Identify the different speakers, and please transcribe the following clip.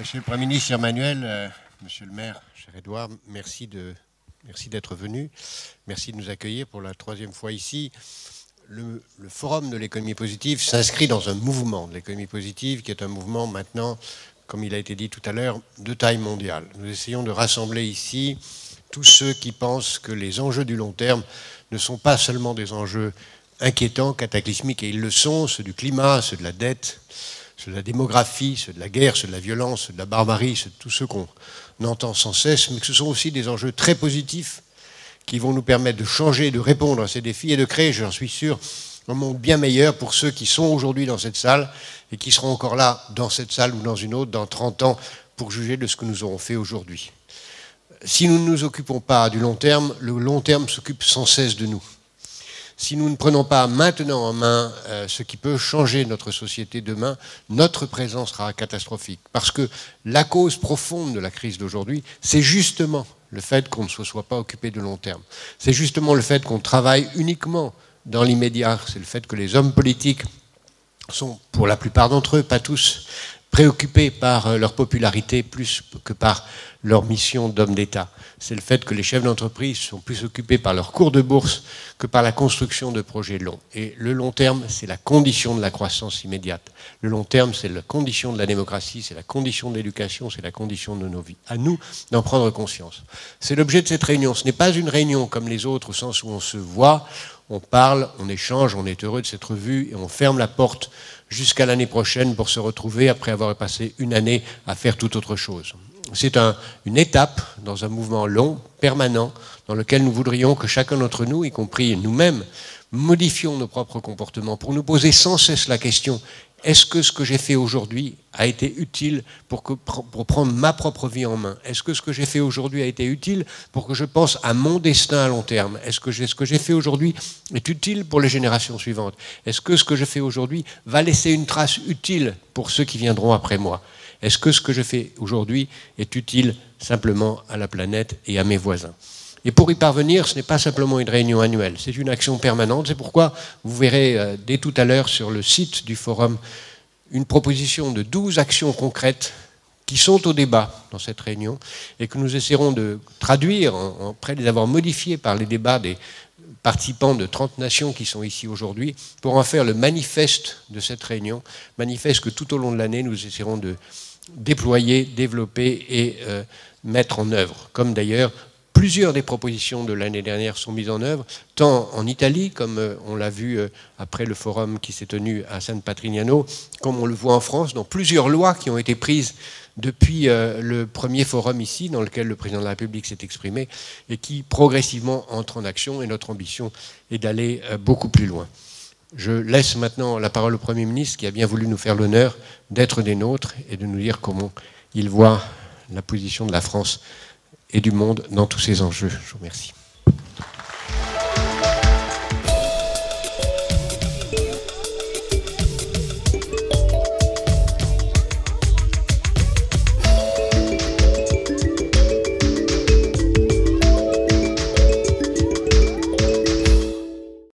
Speaker 1: Monsieur le Premier ministre, cher Manuel, Monsieur le maire, cher Édouard, merci d'être venu. Merci de nous accueillir pour la troisième fois ici. Le forum de l'économie positive s'inscrit dans un mouvement de l'économie positive qui est un mouvement maintenant, comme il a été dit tout à l'heure, de taille mondiale. Nous essayons de rassembler ici tous ceux qui pensent que les enjeux du long terme ne sont pas seulement des enjeux inquiétants, cataclysmiques, et ils le sont, ceux du climat, ceux de la dette, ceux de la démographie, ceux de la guerre, ceux de la violence, ceux de la barbarie, ceux de tous ceux qu'on entend sans cesse, mais que ce sont aussi des enjeux très positifs qui vont nous permettre de changer, de répondre à ces défis et de créer, j'en suis sûr, un monde bien meilleur pour ceux qui sont aujourd'hui dans cette salle et qui seront encore là, dans cette salle ou dans une autre, dans 30 ans, pour juger de ce que nous aurons fait aujourd'hui. Si nous ne nous occupons pas du long terme, le long terme s'occupe sans cesse de nous. Si nous ne prenons pas maintenant en main ce qui peut changer notre société demain, notre présence sera catastrophique. Parce que la cause profonde de la crise d'aujourd'hui, c'est justement le fait qu'on ne se soit pas occupé de long terme. C'est justement le fait qu'on travaille uniquement dans l'immédiat. C'est le fait que les hommes politiques sont, pour la plupart d'entre eux, pas tous, préoccupés par leur popularité plus que par leur mission d'homme d'État. C'est le fait que les chefs d'entreprise sont plus occupés par leur cours de bourse que par la construction de projets longs. Et le long terme, c'est la condition de la croissance immédiate. Le long terme, c'est la condition de la démocratie, c'est la condition de l'éducation, c'est la condition de nos vies. À nous d'en prendre conscience. C'est l'objet de cette réunion. Ce n'est pas une réunion comme les autres, au sens où on se voit, on parle, on échange, on est heureux de s'être vu et on ferme la porte jusqu'à l'année prochaine pour se retrouver après avoir passé une année à faire toute autre chose. C'est une étape dans un mouvement long, permanent, dans lequel nous voudrions que chacun d'entre nous, y compris nous-mêmes, modifions nos propres comportements pour nous poser sans cesse la question: est-ce que ce que j'ai fait aujourd'hui a été utile pour prendre ma propre vie en main? Est-ce que ce que j'ai fait aujourd'hui a été utile pour que je pense à mon destin à long terme? Est-ce que ce que j'ai fait aujourd'hui est utile pour les générations suivantes? Est-ce que ce que je fais aujourd'hui va laisser une trace utile pour ceux qui viendront après moi? Est-ce que ce que je fais aujourd'hui est utile simplement à la planète et à mes voisins? Et pour y parvenir, ce n'est pas simplement une réunion annuelle, c'est une action permanente. C'est pourquoi vous verrez dès tout à l'heure sur le site du forum une proposition de 12 actions concrètes qui sont au débat dans cette réunion et que nous essaierons de traduire, après les avoir modifiées par les débats des participants de 30 nations qui sont ici aujourd'hui, pour en faire le manifeste de cette réunion, manifeste que tout au long de l'année nous essaierons de déployer, développer et mettre en œuvre, comme d'ailleurs plusieurs des propositions de l'année dernière sont mises en œuvre, tant en Italie, comme on l'a vu après le forum qui s'est tenu à San Patrignano, comme on le voit en France, dans plusieurs lois qui ont été prises depuis le premier forum ici, dans lequel le président de la République s'est exprimé, et qui progressivement entrent en action, et notre ambition est d'aller beaucoup plus loin. Je laisse maintenant la parole au Premier ministre, qui a bien voulu nous faire l'honneur d'être des nôtres, et de nous dire comment il voit la position de la France et du monde dans tous ces enjeux. Je vous remercie.